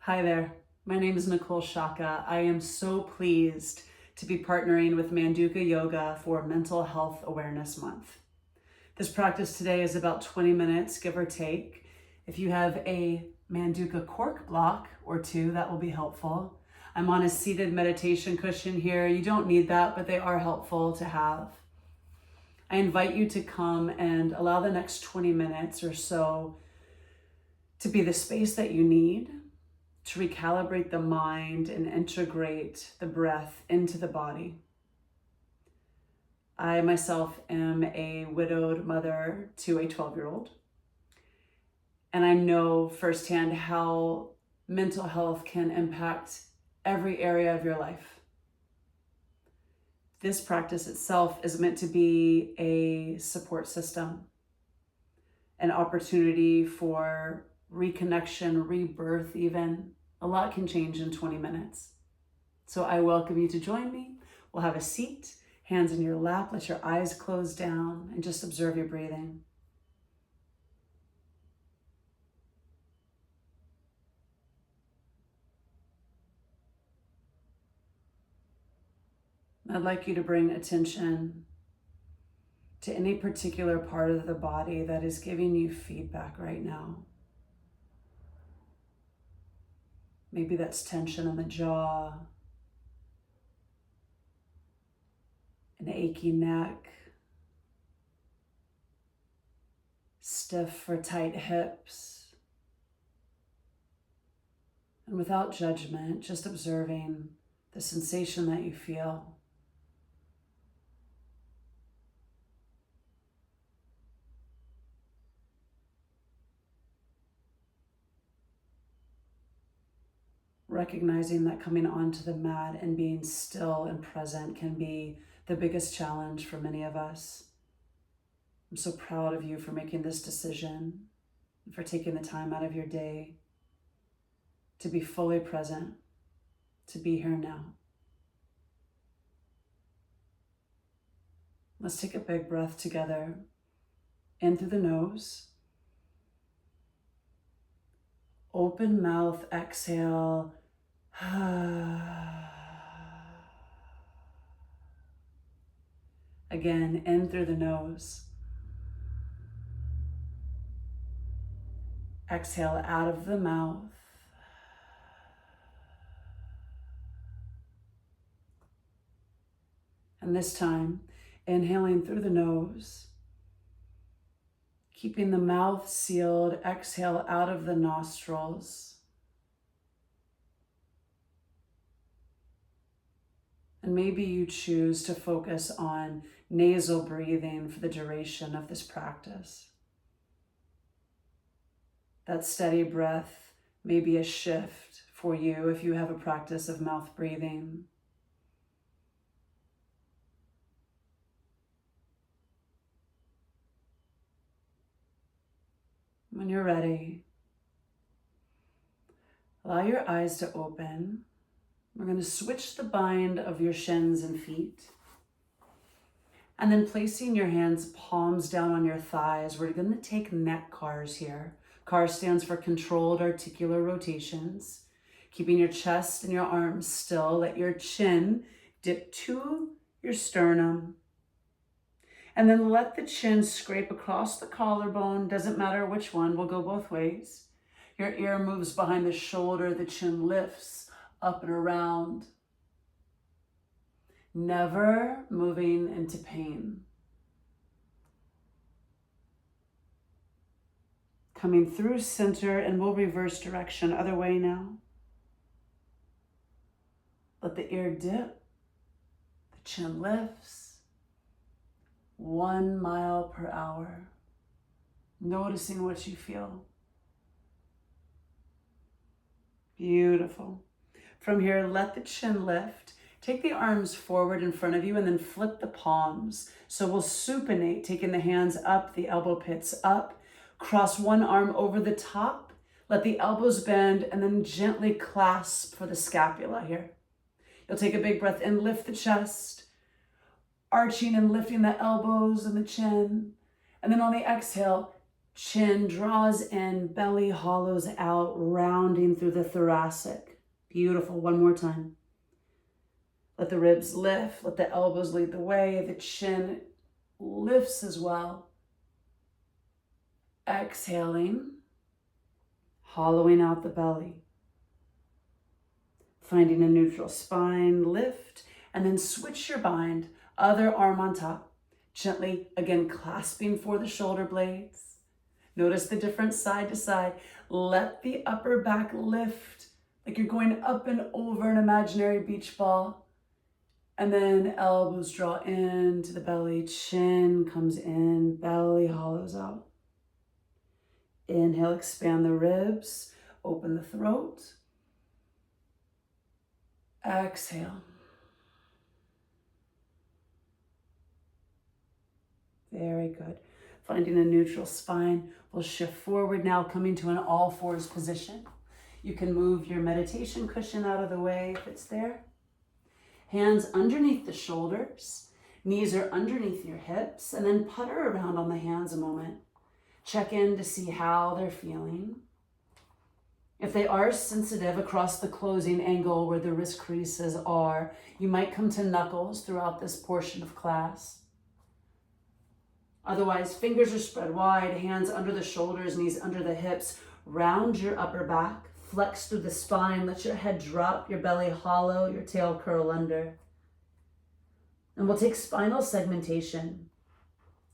Hi there, my name is Nicole Sciacca. I am so pleased to be partnering with Manduka Yoga for Mental Health Awareness Month. This practice today is about 20 minutes, give or take. If you have a Manduka cork block or two, that will be helpful. I'm on a seated meditation cushion here. You don't need that, but they are helpful to have. I invite you to come and allow the next 20 minutes or so to be the space that you need to recalibrate the mind and integrate the breath into the body. I myself am a widowed mother to a 12-year-old, and I know firsthand how mental health can impact every area of your life. This practice itself is meant to be a support system, an opportunity for reconnection, rebirth even. A lot can change in 20 minutes. So I welcome you to join me. We'll have a seat, hands in your lap, let your eyes close down, and just observe your breathing. I'd like you to bring attention to any particular part of the body that is giving you feedback right now. Maybe that's tension in the jaw, an achy neck, stiff or tight hips. And without judgment, just observing the sensation that you feel. Recognizing that coming onto the mat and being still and present can be the biggest challenge for many of us. I'm so proud of you for making this decision, for taking the time out of your day to be fully present, to be here now. Let's take a big breath together, in through the nose. Open mouth, exhale. Again, in through the nose. Exhale out of the mouth. And this time, inhaling through the nose. Keeping the mouth sealed, exhale out of the nostrils. And maybe you choose to focus on nasal breathing for the duration of this practice. That steady breath may be a shift for you if you have a practice of mouth breathing. When you're ready, allow your eyes to open. We're going to switch the bind of your shins and feet. And then placing your hands palms down on your thighs, we're going to take neck cars here. CAR stands for controlled articular rotations. Keeping your chest and your arms still, let your chin dip to your sternum. And then let the chin scrape across the collarbone. Doesn't matter which one, we'll go both ways. Your ear moves behind the shoulder, the chin lifts up and around. Never moving into pain. Coming through center, and we'll reverse direction, other way now. Let the ear dip, the chin lifts. 1 mile per hour. Noticing what you feel. Beautiful. From here, let the chin lift. Take the arms forward in front of you and then flip the palms. So we'll supinate, taking the hands up, the elbow pits up. Cross one arm over the top. Let the elbows bend and then gently clasp for the scapula here. You'll take a big breath in, lift the chest. Arching and lifting the elbows and the chin. And then on the exhale, Chin draws in, belly hollows out, rounding through the thoracic. Beautiful. One more time. Let the ribs lift. Let the elbows lead the way. The chin lifts as well. Exhaling, hollowing out the belly. Finding a neutral spine, lift, and then switch your bind. Other arm on top. Gently, again, clasping for the shoulder blades. Notice the difference side to side. Let the upper back lift like you're going up and over an imaginary beach ball. And then elbows draw into the belly, chin comes in, belly hollows out. Inhale, expand the ribs, open the throat. Exhale. Very good. Finding a neutral spine. We'll shift forward now, coming to an all fours position. You can move your meditation cushion out of the way if it's there. Hands underneath the shoulders. Knees are underneath your hips, and then putter around on the hands a moment. Check in to see how they're feeling. If they are sensitive across the closing angle where the wrist creases are, you might come to knuckles throughout this portion of class. Otherwise, fingers are spread wide, hands under the shoulders, knees under the hips. Round your upper back, flex through the spine, let your head drop, your belly hollow, your tail curl under. And we'll take spinal segmentation.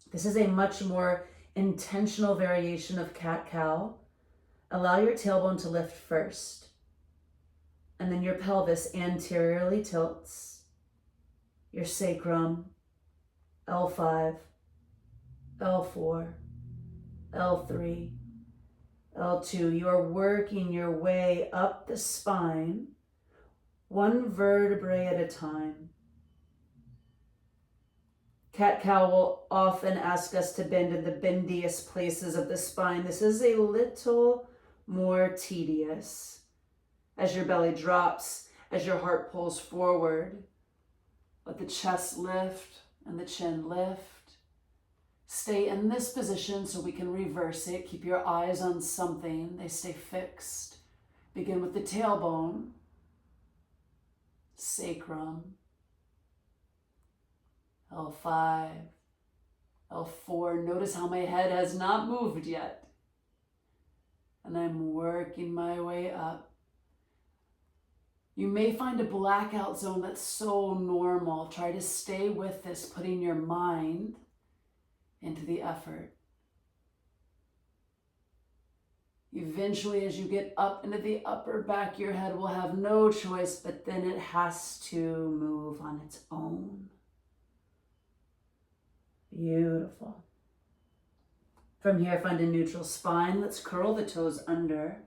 This is a much more intentional variation of cat-cow. Allow your tailbone to lift first, and then your pelvis anteriorly tilts, your sacrum, L5, L4, L3, L2. You are working your way up the spine, one vertebrae at a time. Cat-cow will often ask us to bend in the bendiest places of the spine. This is a little more tedious. As your belly drops, as your heart pulls forward, let the chest lift and the chin lift. Stay in this position so we can reverse it. Keep your eyes on something. They stay fixed. Begin with the tailbone, sacrum, L5, L4. Notice how my head has not moved yet. And I'm working my way up. You may find a blackout zone that's so normal. Try to stay with this, putting your mind into the effort. Eventually, as you get up into the upper back, your head will have no choice, but then it has to move on its own. Beautiful. From here, find a neutral spine. Let's curl the toes under.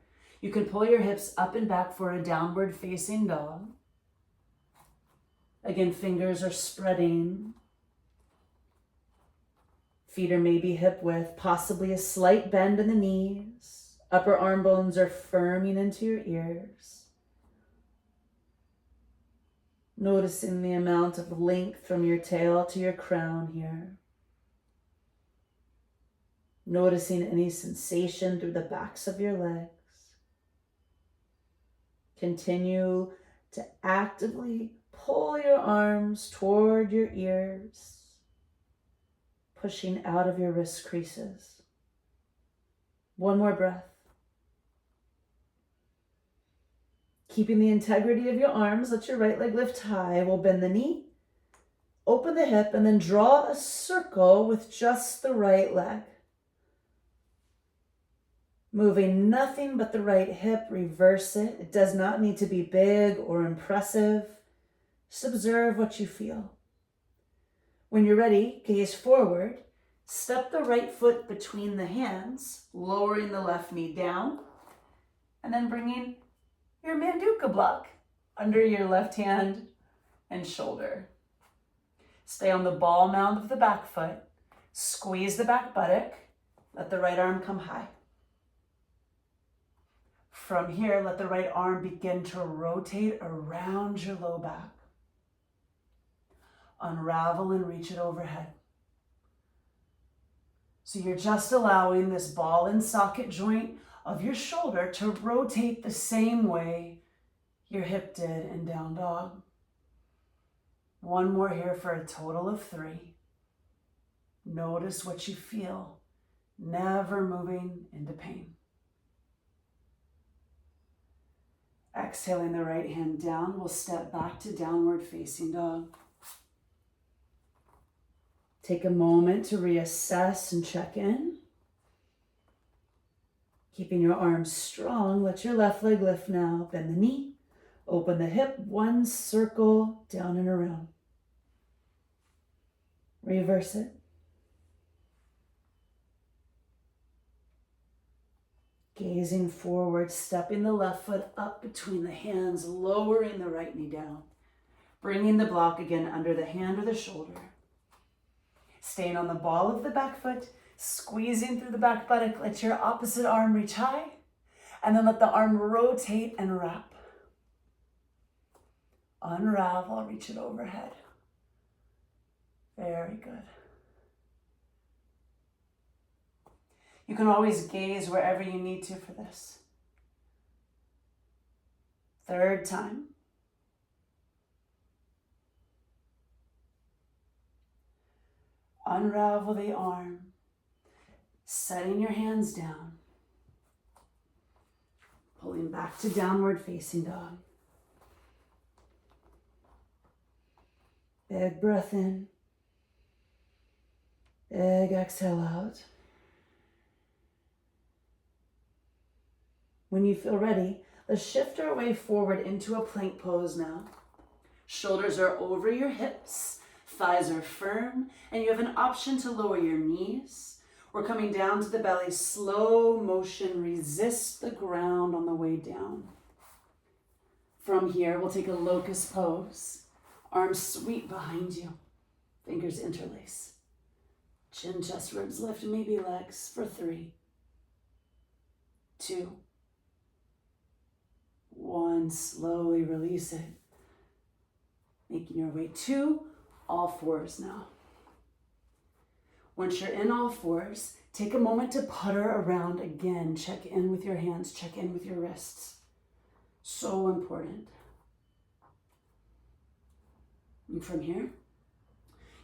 You can pull your hips up and back for a downward facing dog. Again, fingers are spreading. Feet are maybe hip width, possibly a slight bend in the knees. Upper arm bones are firming into your ears. Noticing the amount of length from your tail to your crown here. Noticing any sensation through the backs of your legs. Continue to actively pull your arms toward your ears, pushing out of your wrist creases. One more breath. Keeping the integrity of your arms, let your right leg lift high. We'll bend the knee, open the hip, and then draw a circle with just the right leg. Moving nothing but the right hip, reverse it. It does not need to be big or impressive. Just observe what you feel. When you're ready, gaze forward. Step the right foot between the hands, lowering the left knee down, and then bringing your Manduka block under your left hand and shoulder. Stay on the ball mound of the back foot. Squeeze the back buttock. Let the right arm come high. From here, let the right arm begin to rotate around your low back. Unravel and reach it overhead. So you're just allowing this ball and socket joint of your shoulder to rotate the same way your hip did in down dog. One more here for a total of 3. Notice what you feel, never moving into pain. Exhaling the right hand down, we'll step back to downward facing dog. Take a moment to reassess and check in. Keeping your arms strong, let your left leg lift now. Bend the knee, open the hip, one circle down and around. Reverse it. Gazing forward, stepping the left foot up between the hands, lowering the right knee down. Bringing the block again under the hand or the shoulder. Staying on the ball of the back foot, squeezing through the back buttock. Let your opposite arm reach high, and then let the arm rotate and wrap. Unravel, reach it overhead. Very good. You can always gaze wherever you need to for this. 3rd time. Unravel the arm, setting your hands down, pulling back to downward facing dog. Big breath in, big exhale out. When you feel ready, let's shift our way forward into a plank pose now. Shoulders are over your hips, thighs are firm, and you have an option to lower your knees. We're coming down to the belly, slow motion, resist the ground on the way down. From here, we'll take a locust pose. Arms sweep behind you, fingers interlace. Chin, chest, ribs lift, maybe legs for 3, 2, 1. Slowly release it. Making your way to all fours now. Once you're in all fours, take a moment to putter around again. Check in with your hands, check in with your wrists. So important. And from here,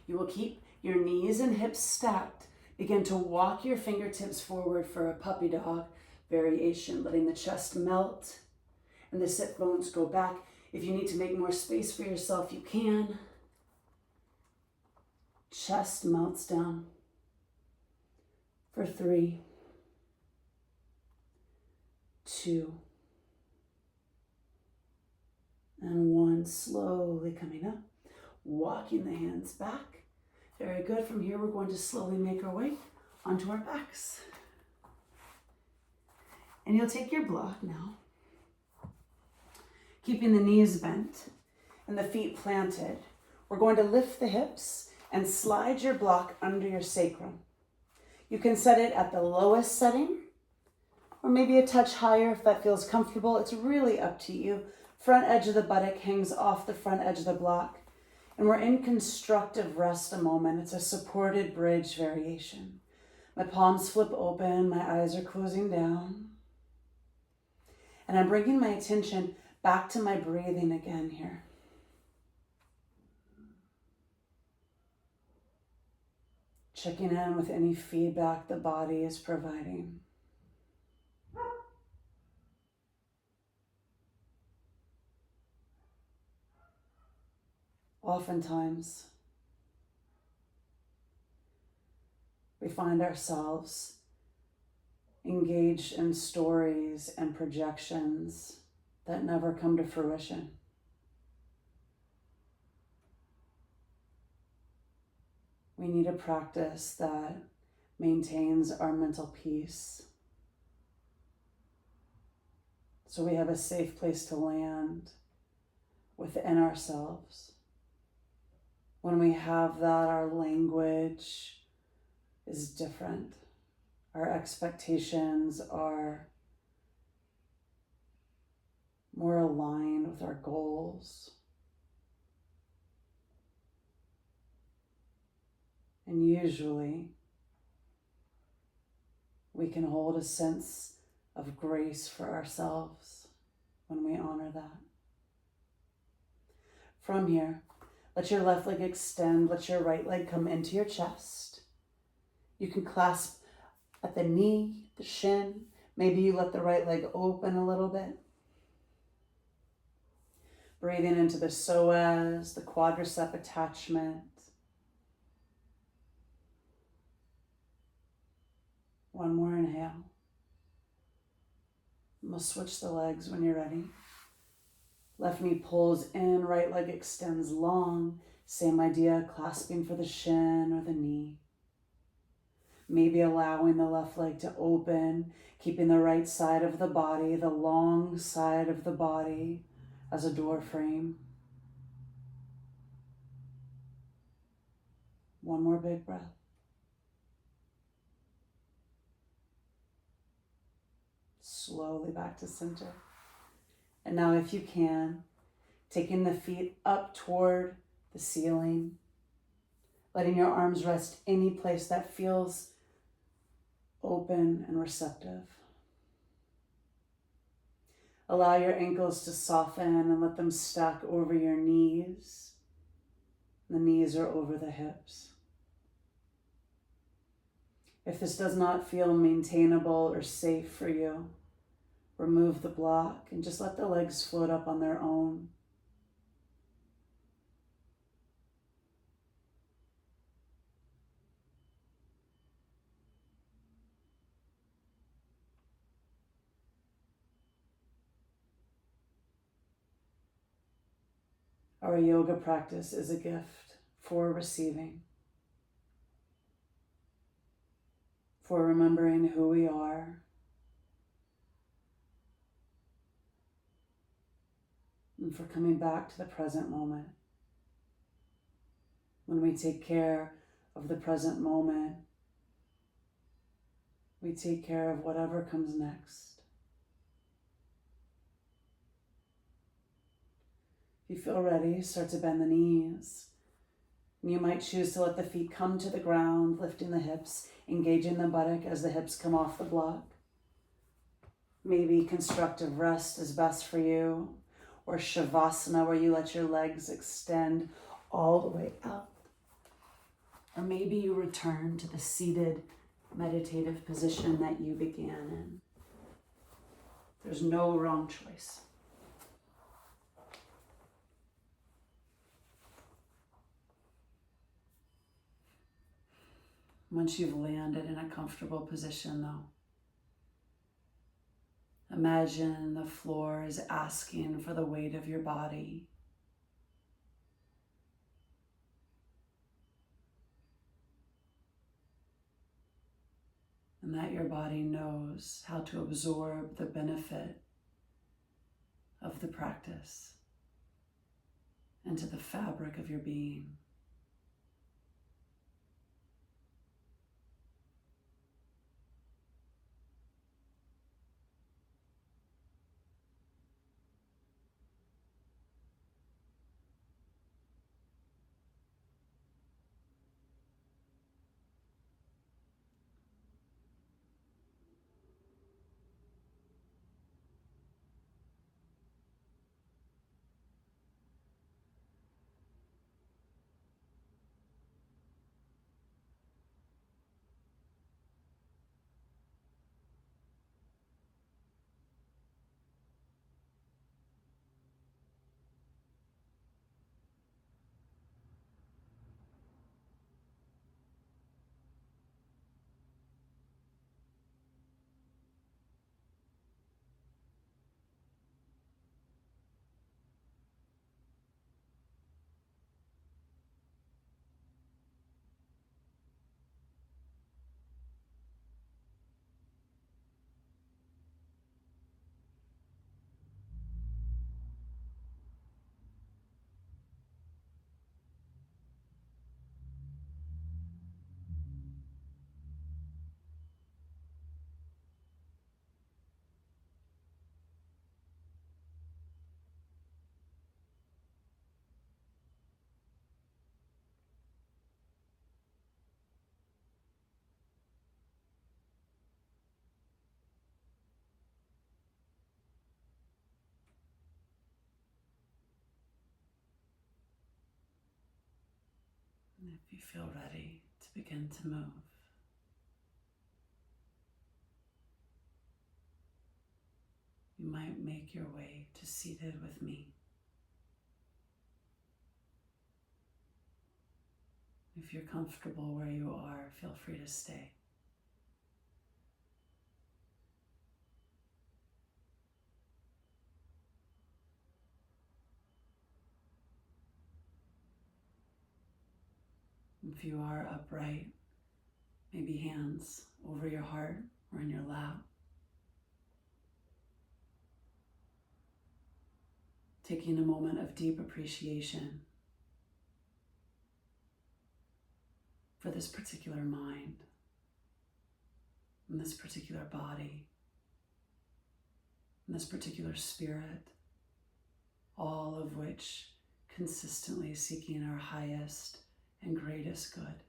you will keep your knees and hips stacked. Begin to walk your fingertips forward for a puppy dog variation, letting the chest melt and the sit bones go back. If you need to make more space for yourself, you can. Chest melts down for 3, 2, and 1. Slowly coming up, walking the hands back. Very good. From here, we're going to slowly make our way onto our backs. And you'll take your block now, keeping the knees bent and the feet planted. We're going to lift the hips and slide your block under your sacrum. You can set it at the lowest setting, or maybe a touch higher if that feels comfortable. It's really up to you. Front edge of the buttock hangs off the front edge of the block. And we're in constructive rest a moment. It's a supported bridge variation. My palms flip open, my eyes are closing down. And I'm bringing my attention back to my breathing again here. Checking in with any feedback the body is providing. Oftentimes, we find ourselves engaged in stories and projections that never come to fruition. We need a practice that maintains our mental peace, so we have a safe place to land within ourselves. When we have that, our language is different. Our expectations are more aligned with our goals. And usually, We can hold a sense of grace for ourselves when we honor that. From here, let your left leg extend, let your right leg come into your chest. You can clasp at the knee, the shin. Maybe you let the right leg open a little bit. Breathing into the psoas, the quadricep attachment. One more inhale. We'll switch the legs when you're ready. Left knee pulls in, right leg extends long. Same idea, clasping for the shin or the knee. Maybe allowing the left leg to open, keeping the right side of the body, the long side of the body, as a door frame. One more big breath. Slowly back to center. And now if you can, taking the feet up toward the ceiling, letting your arms rest any place that feels open and receptive. Allow your ankles to soften and let them stack over your knees. The knees are over the hips. If this does not feel maintainable or safe for you, remove the block and just let the legs float up on their own. Our yoga practice is a gift for receiving, for remembering who we are, and for coming back to the present moment. When we take care of the present moment, we take care of whatever comes next. If you feel ready, start to bend the knees. And you might choose to let the feet come to the ground, lifting the hips, engaging the buttock as the hips come off the block. Maybe constructive rest is best for you, or shavasana, where you let your legs extend all the way up. Or maybe you return to the seated meditative position that you began in. There's no wrong choice. Once you've landed in a comfortable position, though, imagine the floor is asking for the weight of your body. And that your body knows how to absorb the benefit of the practice into the fabric of your being. And if you feel ready to begin to move, you might make your way to seated with me. If you're comfortable where you are, feel free to stay. If you are upright, maybe hands over your heart or in your lap. Taking a moment of deep appreciation for this particular mind and this particular body and this particular spirit, all of which consistently seeking our highest and greatest good.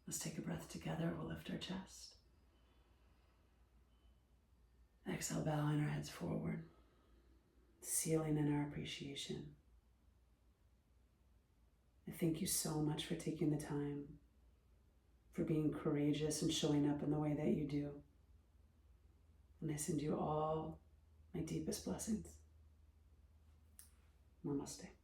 Let's take a breath together. We'll lift our chest. Exhale, bowing our heads forward, sealing in our appreciation. I thank you so much for taking the time, for being courageous and showing up in the way that you do. And I send you all my deepest blessings. Namaste.